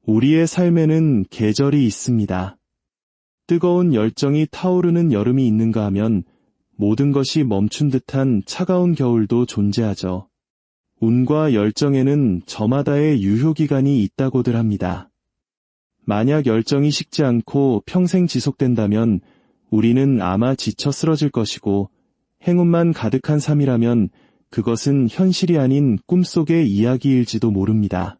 우리의 삶에는 계절이 있습니다. 뜨거운 열정이 타오르는 여름이 있는가 하면 모든 것이 멈춘 듯한 차가운 겨울도 존재하죠. 운과 열정에는 저마다의 유효기간이 있다고들 합니다. 만약 열정이 식지 않고 평생 지속된다면 우리는 아마 지쳐 쓰러질 것이고, 행운만 가득한 삶이라면 그것은 현실이 아닌 꿈속의 이야기일지도 모릅니다.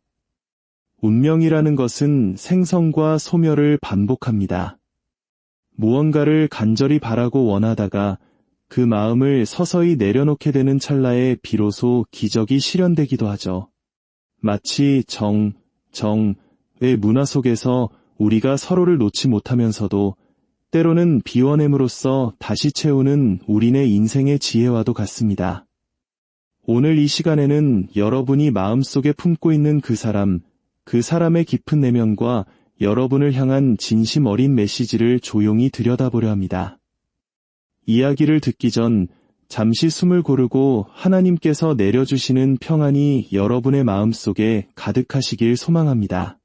운명이라는 것은 생성과 소멸을 반복합니다. 무언가를 간절히 바라고 원하다가 그 마음을 서서히 내려놓게 되는 찰나에 비로소 기적이 실현되기도 하죠. 마치 정의 문화 속에서 우리가 서로를 놓지 못하면서도 때로는 비워냄으로써 다시 채우는 우리네 인생의 지혜와도 같습니다. 오늘 이 시간에는 여러분이 마음속에 품고 있는 그 사람의 깊은 내면과 여러분을 향한 진심 어린 메시지를 조용히 들여다보려 합니다. 이야기를 듣기 전 잠시 숨을 고르고 하나님께서 내려주시는 평안이 여러분의 마음속에 가득하시길 소망합니다.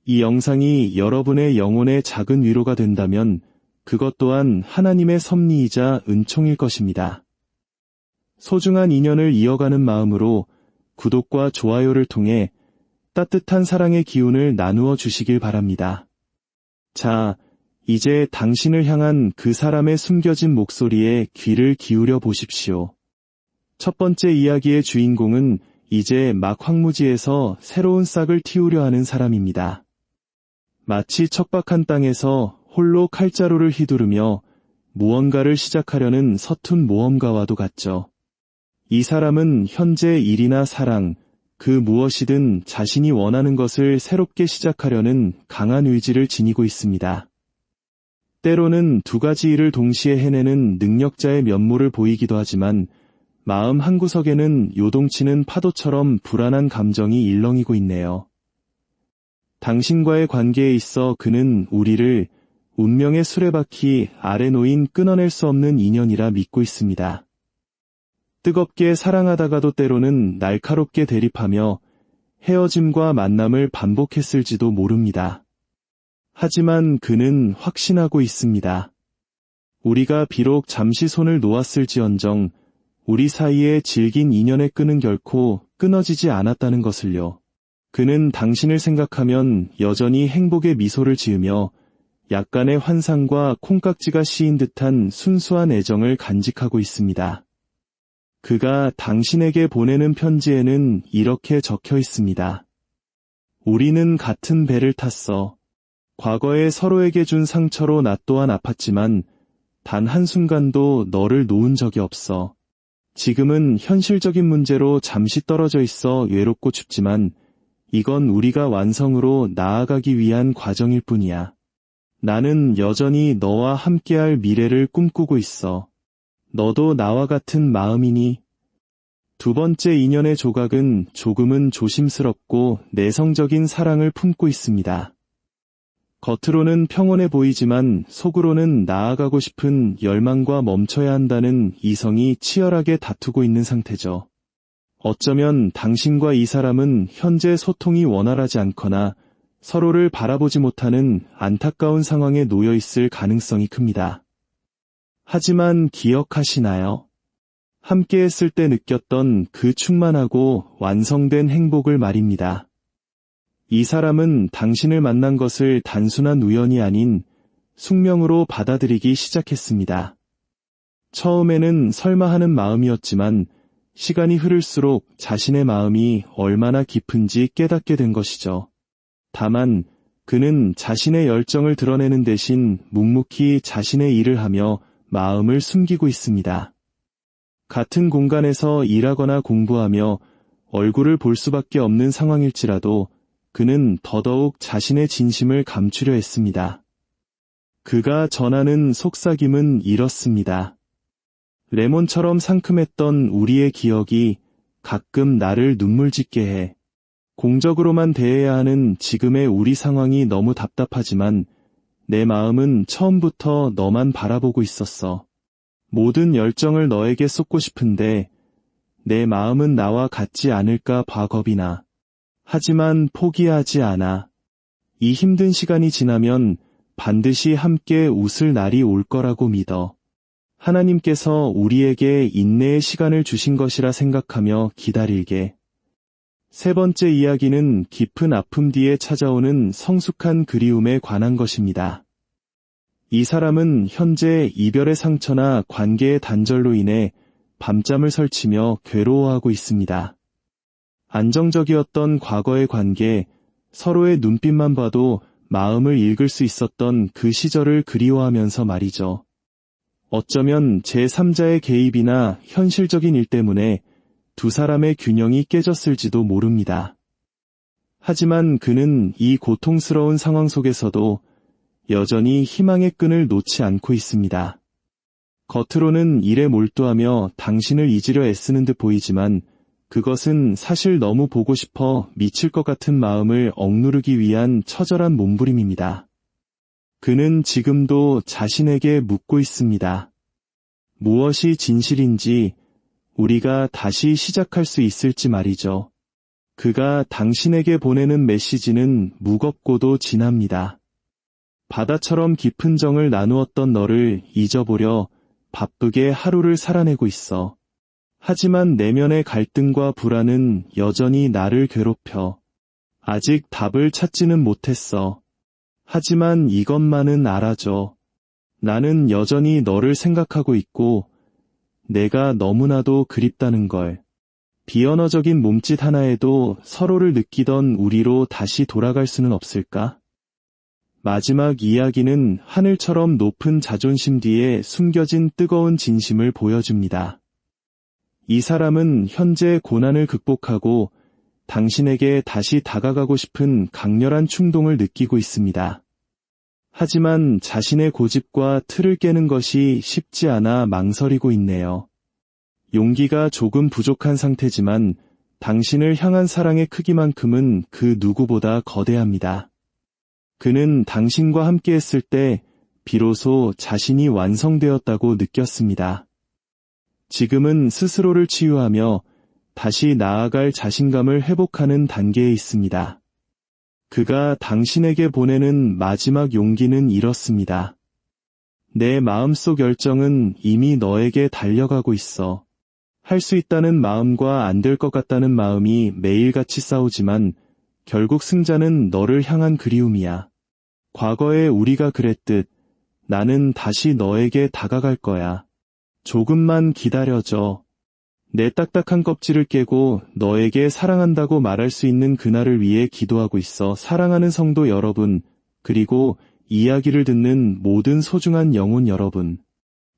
이 영상이 여러분의 영혼의 작은 위로가 된다면 그것 또한 하나님의 섭리이자 은총일 것입니다. 소중한 인연을 이어가는 마음으로 구독과 좋아요를 통해 따뜻한 사랑의 기운을 나누어 주시길 바랍니다. 자, 이제 당신을 향한 그 사람의 숨겨진 목소리에 귀를 기울여 보십시오. 첫 번째 이야기의 주인공은 이제 막 황무지에서 새로운 싹을 틔우려 하는 사람입니다. 마치 척박한 땅에서 홀로 칼자루를 휘두르며 무언가를 시작하려는 서툰 모험가와도 같죠. 이 사람은 현재 일이나 사랑, 그 무엇이든 자신이 원하는 것을 새롭게 시작하려는 강한 의지를 지니고 있습니다. 때로는 두 가지 일을 동시에 해내는 능력자의 면모를 보이기도 하지만 마음 한구석에는 요동치는 파도처럼 불안한 감정이 일렁이고 있네요. 당신과의 관계에 있어 그는 우리를 운명의 수레바퀴 아래 놓인 끊어낼 수 없는 인연이라 믿고 있습니다. 뜨겁게 사랑하다가도 때로는 날카롭게 대립하며 헤어짐과 만남을 반복했을지도 모릅니다. 하지만 그는 확신하고 있습니다. 우리가 비록 잠시 손을 놓았을지언정 우리 사이에 질긴 인연의 끈은 결코 끊어지지 않았다는 것을요. 그는 당신을 생각하면 여전히 행복의 미소를 지으며 약간의 환상과 콩깍지가 씌인 듯한 순수한 애정을 간직하고 있습니다. 그가 당신에게 보내는 편지에는 이렇게 적혀 있습니다. 우리는 같은 배를 탔어. 과거에 서로에게 준 상처로 나 또한 아팠지만 단 한순간도 너를 놓은 적이 없어. 지금은 현실적인 문제로 잠시 떨어져 있어 외롭고 춥지만 이건 우리가 완성으로 나아가기 위한 과정일 뿐이야. 나는 여전히 너와 함께할 미래를 꿈꾸고 있어. 너도 나와 같은 마음이니? 두 번째 인연의 조각은 조금은 조심스럽고 내성적인 사랑을 품고 있습니다. 겉으로는 평온해 보이지만 속으로는 나아가고 싶은 열망과 멈춰야 한다는 이성이 치열하게 다투고 있는 상태죠. 어쩌면 당신과 이 사람은 현재 소통이 원활하지 않거나 서로를 바라보지 못하는 안타까운 상황에 놓여 있을 가능성이 큽니다. 하지만 기억하시나요? 함께 했을 때 느꼈던 그 충만하고 완성된 행복을 말입니다. 이 사람은 당신을 만난 것을 단순한 우연이 아닌 숙명으로 받아들이기 시작했습니다. 처음에는 설마 하는 마음이었지만 시간이 흐를수록 자신의 마음이 얼마나 깊은지 깨닫게 된 것이죠. 다만 그는 자신의 열정을 드러내는 대신 묵묵히 자신의 일을 하며 마음을 숨기고 있습니다. 같은 공간에서 일하거나 공부하며 얼굴을 볼 수밖에 없는 상황일지라도 그는 더더욱 자신의 진심을 감추려 했습니다. 그가 전하는 속삭임은 이렇습니다. 레몬처럼 상큼했던 우리의 기억이 가끔 나를 눈물짓게 해. 공적으로만 대해야 하는 지금의 우리 상황이 너무 답답하지만 내 마음은 처음부터 너만 바라보고 있었어. 모든 열정을 너에게 쏟고 싶은데 내 마음은 나와 같지 않을까 봐 겁이 나. 하지만 포기하지 않아. 이 힘든 시간이 지나면 반드시 함께 웃을 날이 올 거라고 믿어. 하나님께서 우리에게 인내의 시간을 주신 것이라 생각하며 기다릴게. 세 번째 이야기는 깊은 아픔 뒤에 찾아오는 성숙한 그리움에 관한 것입니다. 이 사람은 현재 이별의 상처나 관계의 단절로 인해 밤잠을 설치며 괴로워하고 있습니다. 안정적이었던 과거의 관계, 서로의 눈빛만 봐도 마음을 읽을 수 있었던 그 시절을 그리워하면서 말이죠. 어쩌면 제3자의 개입이나 현실적인 일 때문에 두 사람의 균형이 깨졌을지도 모릅니다. 하지만 그는 이 고통스러운 상황 속에서도 여전히 희망의 끈을 놓지 않고 있습니다. 겉으로는 일에 몰두하며 당신을 잊으려 애쓰는 듯 보이지만 그것은 사실 너무 보고 싶어 미칠 것 같은 마음을 억누르기 위한 처절한 몸부림입니다. 그는 지금도 자신에게 묻고 있습니다. 무엇이 진실인지, 우리가 다시 시작할 수 있을지 말이죠. 그가 당신에게 보내는 메시지는 무겁고도 진합니다. 바다처럼 깊은 정을 나누었던 너를 잊어보려 바쁘게 하루를 살아내고 있어. 하지만 내면의 갈등과 불안은 여전히 나를 괴롭혀. 아직 답을 찾지는 못했어. 하지만 이것만은 알아줘. 나는 여전히 너를 생각하고 있고 내가 너무나도 그립다는 걸. 비언어적인 몸짓 하나에도 서로를 느끼던 우리로 다시 돌아갈 수는 없을까? 마지막 이야기는 하늘처럼 높은 자존심 뒤에 숨겨진 뜨거운 진심을 보여줍니다. 이 사람은 현재 고난을 극복하고 당신에게 다시 다가가고 싶은 강렬한 충동을 느끼고 있습니다. 하지만 자신의 고집과 틀을 깨는 것이 쉽지 않아 망설이고 있네요. 용기가 조금 부족한 상태지만 당신을 향한 사랑의 크기만큼은 그 누구보다 거대합니다. 그는 당신과 함께했을 때 비로소 자신이 완성되었다고 느꼈습니다. 지금은 스스로를 치유하며 다시 나아갈 자신감을 회복하는 단계에 있습니다. 그가 당신에게 보내는 마지막 용기는 이렇습니다. 내 마음속 열정은 이미 너에게 달려가고 있어. 할 수 있다는 마음과 안 될 것 같다는 마음이 매일같이 싸우지만 결국 승자는 너를 향한 그리움이야. 과거에 우리가 그랬듯 나는 다시 너에게 다가갈 거야. 조금만 기다려줘. 내 딱딱한 껍질을 깨고 너에게 사랑한다고 말할 수 있는 그날을 위해 기도하고 있어. 사랑하는 성도 여러분, 그리고 이야기를 듣는 모든 소중한 영혼 여러분.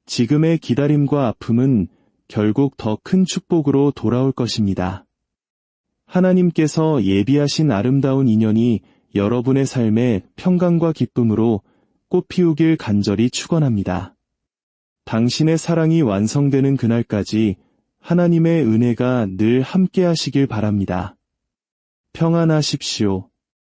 지금의 기다림과 아픔은 결국 더 큰 축복으로 돌아올 것입니다. 하나님께서 예비하신 아름다운 인연이 여러분의 삶에 평강과 기쁨으로 꽃피우길 간절히 축원합니다. 당신의 사랑이 완성되는 그날까지 하나님의 은혜가 늘 함께 하시길 바랍니다. 평안하십시오.